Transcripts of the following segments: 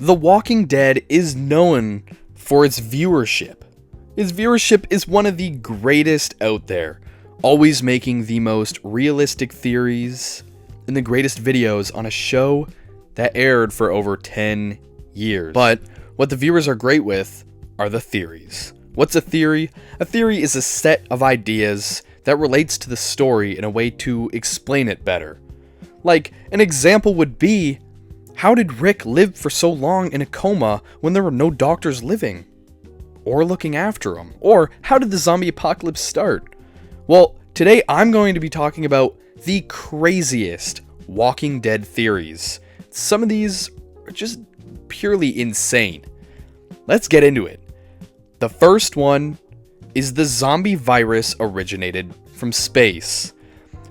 The Walking Dead is known for its viewership. Its viewership is one of the greatest out there, always making the most realistic theories and the greatest videos on a show that aired for over 10 years. But what the viewers are great with are the theories. What's a theory? A theory is a set of ideas that relates to the story in a way to explain it better. Like, an example would be, how did Rick live for so long in a coma when there were no doctors living or looking after him? Or how did the zombie apocalypse start? Well, today I'm going to be talking about the craziest Walking Dead theories. Some of these are just purely insane. Let's get into it. The first one is the zombie virus originated from space.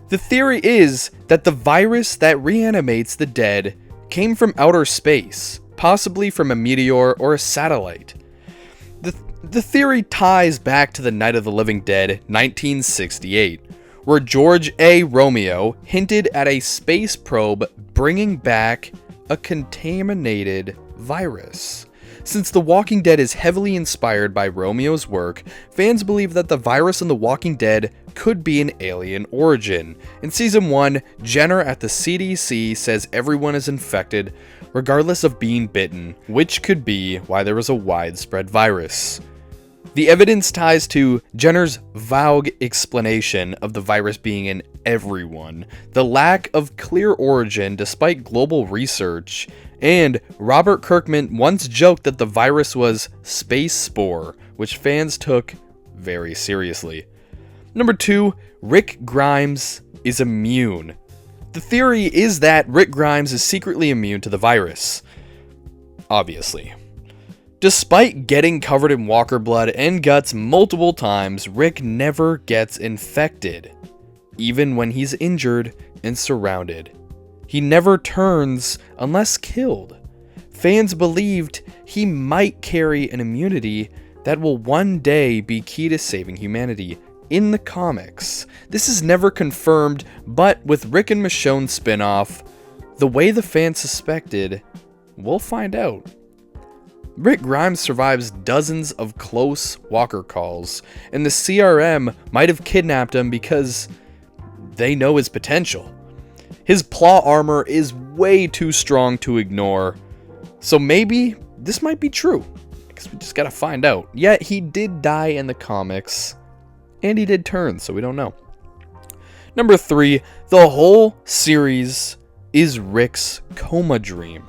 The theory is that the virus that reanimates the dead came from outer space, possibly from a meteor or a satellite. The theory ties back to the Night of the Living Dead, 1968, where George A. Romeo hinted at a space probe bringing back a contaminated virus. Since The Walking Dead is heavily inspired by Romeo's work, fans believe that the virus in The Walking Dead could be an alien origin. In Season 1, Jenner at the CDC says everyone is infected, regardless of being bitten, which could be why there was a widespread virus. The evidence ties to Jenner's vague explanation of the virus being in everyone, the lack of clear origin despite global research, and Robert Kirkman once joked that the virus was space spore, which fans took very seriously. Number 2, Rick Grimes is immune. The theory is that Rick Grimes is secretly immune to the virus. Obviously. Despite getting covered in walker blood and guts multiple times, Rick never gets infected, even when he's injured and surrounded. He never turns unless killed. Fans believed he might carry an immunity that will one day be key to saving humanity in the comics. This is never confirmed, but with Rick and Michonne's spinoff, the way the fans suspected, we'll find out. Rick Grimes survives dozens of close walker calls, and the CRM might have kidnapped him because they know his potential. His claw armor is way too strong to ignore, so maybe this might be true. I guess we just gotta find out. Yet he did die in the comics, and he did turn, so we don't know. Number 3, the whole series is Rick's coma dream.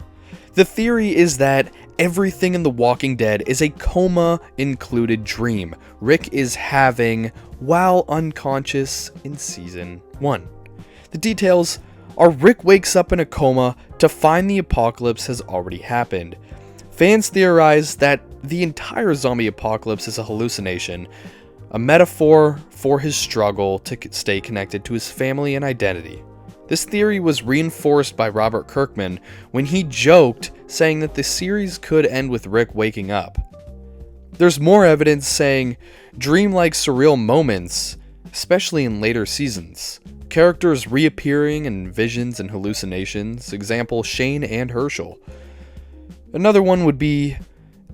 The theory is that everything in The Walking Dead is a coma-included dream Rick is having while unconscious in Season 1. The details are Rick wakes up in a coma to find the apocalypse has already happened. Fans theorize that the entire zombie apocalypse is a hallucination, a metaphor for his struggle to stay connected to his family and identity. This theory was reinforced by Robert Kirkman when he joked, saying that the series could end with Rick waking up. There's more evidence saying dreamlike surreal moments, especially in later seasons. Characters reappearing in visions and hallucinations, example Shane and Herschel. Another one would be,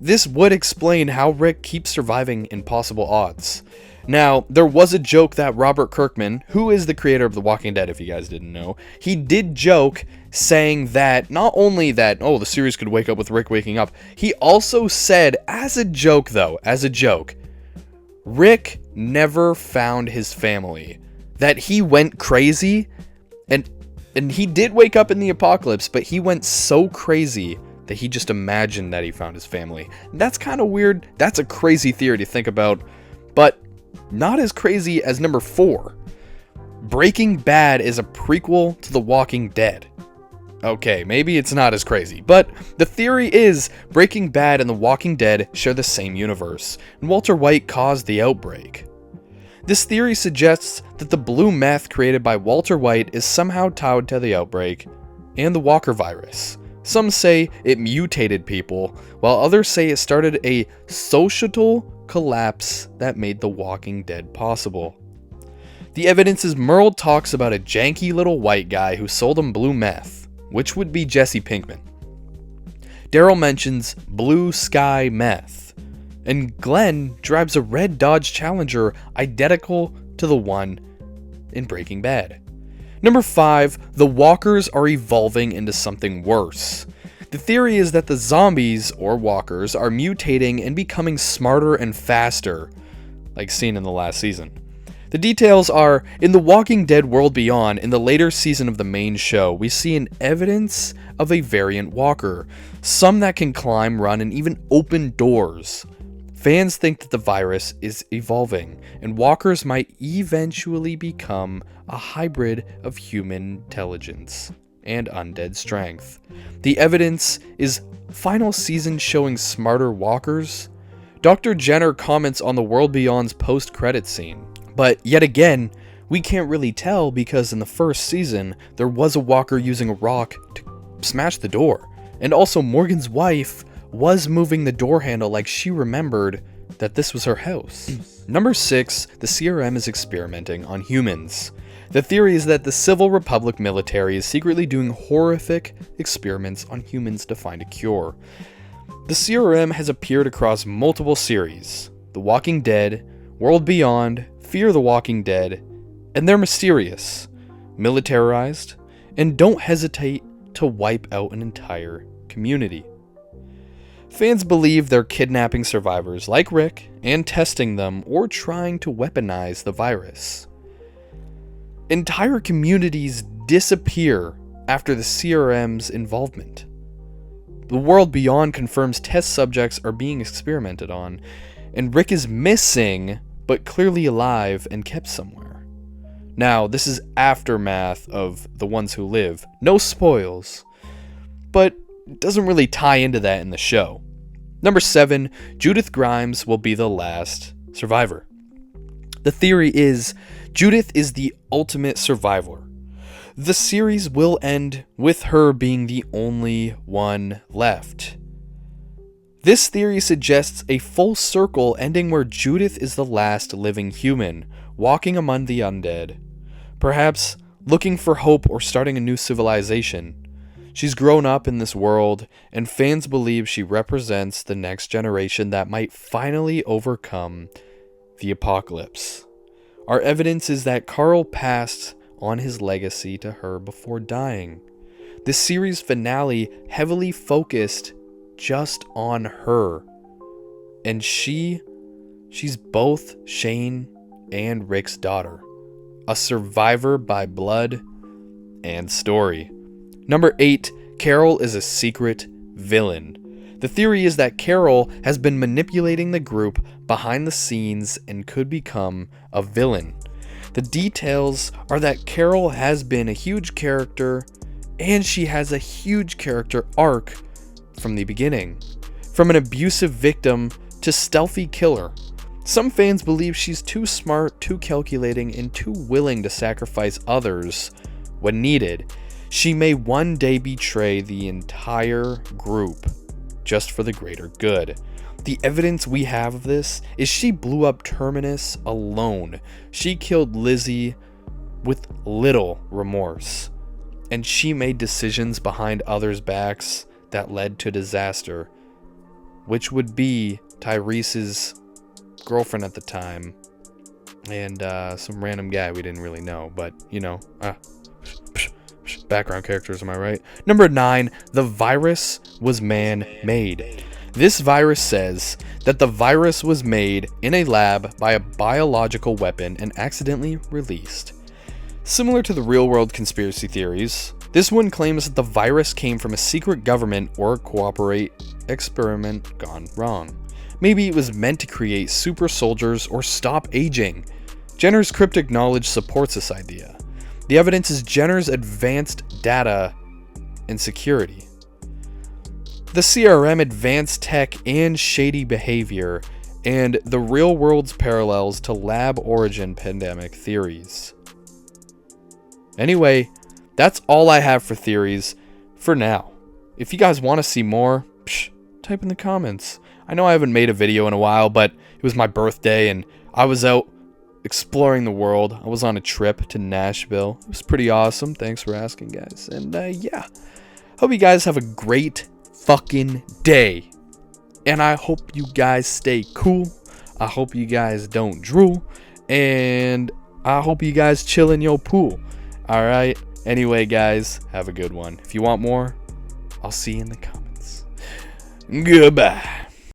this would explain how Rick keeps surviving impossible odds. Now, there was a joke that Robert Kirkman, who is the creator of The Walking Dead if you guys didn't know, he did joke saying that not only that, oh, the series could wake up with Rick waking up, he also said, as a joke, Rick never found his family. That he went crazy, and he did wake up in the apocalypse, but he went so crazy that he just imagined that he found his family. That's kind of weird. That's a crazy theory to think about, but not as crazy as number 4. Breaking Bad is a prequel to The Walking Dead. Okay, maybe it's not as crazy, but the theory is Breaking Bad and The Walking Dead share the same universe, and Walter White caused the outbreak. This theory suggests that the blue meth created by Walter White is somehow tied to the outbreak and the Walker virus. Some say it mutated people, while others say it started a societal collapse that made The Walking Dead possible. The evidence is Merle talks about a janky little white guy who sold him blue meth, which would be Jesse Pinkman. Daryl mentions blue sky meth, and Glenn drives a red Dodge Challenger identical to the one in Breaking Bad. Number 5, the walkers are evolving into something worse. The theory is that the zombies, or walkers, are mutating and becoming smarter and faster, like seen in the last season. The details are, in The Walking Dead World Beyond, in the later season of the main show, we see an evidence of a variant walker, some that can climb, run, and even open doors. Fans think that the virus is evolving, and walkers might eventually become a hybrid of human intelligence and undead strength. The evidence is final season showing smarter walkers. Dr. Jenner comments on the World Beyond's post-credit scene, but yet again, we can't really tell because in the first season, there was a walker using a rock to smash the door, and also Morgan's wife was moving the door handle like she remembered that this was her house. Number 6, the CRM is experimenting on humans. The theory is that the Civil Republic military is secretly doing horrific experiments on humans to find a cure. The CRM has appeared across multiple series: The Walking Dead, World Beyond, Fear the Walking Dead, and they're mysterious, militarized, and don't hesitate to wipe out an entire community. Fans believe they're kidnapping survivors like Rick and testing them or trying to weaponize the virus. Entire communities disappear after the CRM's involvement. The World Beyond confirms test subjects are being experimented on, and Rick is missing, but clearly alive and kept somewhere. Now, this is aftermath of The Ones Who Live. No spoils, but doesn't really tie into that in the show. Number 7, Judith Grimes will be the last survivor. The theory is Judith is the ultimate survivor. The series will end with her being the only one left. This theory suggests a full circle ending where Judith is the last living human, walking among the undead, perhaps looking for hope or starting a new civilization. She's grown up in this world, and fans believe she represents the next generation that might finally overcome the apocalypse. Our evidence is that Carl passed on his legacy to her before dying. The series finale heavily focused just on her, and she's both Shane and Rick's daughter, a survivor by blood and story. Number 8, Carol is a secret villain. The theory is that Carol has been manipulating the group behind the scenes and could become a villain. The details are that Carol has been a huge character, and she has a huge character arc from the beginning. From an abusive victim to stealthy killer. Some fans believe she's too smart, too calculating, and too willing to sacrifice others when needed. She may one day betray the entire group just for the greater good. The evidence we have of this is she blew up Terminus alone. She killed Lizzie with little remorse. And she made decisions behind others' backs that led to disaster, which would be Tyrese's girlfriend at the time and some random guy we didn't really know, but background characters, am I right? Number 9, the virus was man-made. This virus says that the virus was made in a lab by a biological weapon and accidentally released. Similar to the real-world conspiracy theories, this one claims that the virus came from a secret government or a cooperate experiment gone wrong. Maybe it was meant to create super soldiers or stop aging. Jenner's cryptic knowledge supports this idea. The evidence is Jenner's advanced data and security. The CRM advanced tech and shady behavior, and the real world's parallels to lab origin pandemic theories. Anyway, that's all I have for theories for now. If you guys want to see more, type in the comments. I know I haven't made a video in a while, but it was my birthday and I was out exploring the world. I was on a trip to Nashville. It was pretty awesome. Thanks for asking, guys. And yeah, hope you guys have a great fucking day. And I hope you guys stay cool. I hope you guys don't drool. And I hope you guys chill in your pool. Alright? Anyway, guys, have a good one. If you want more, I'll see you in the comments. Goodbye.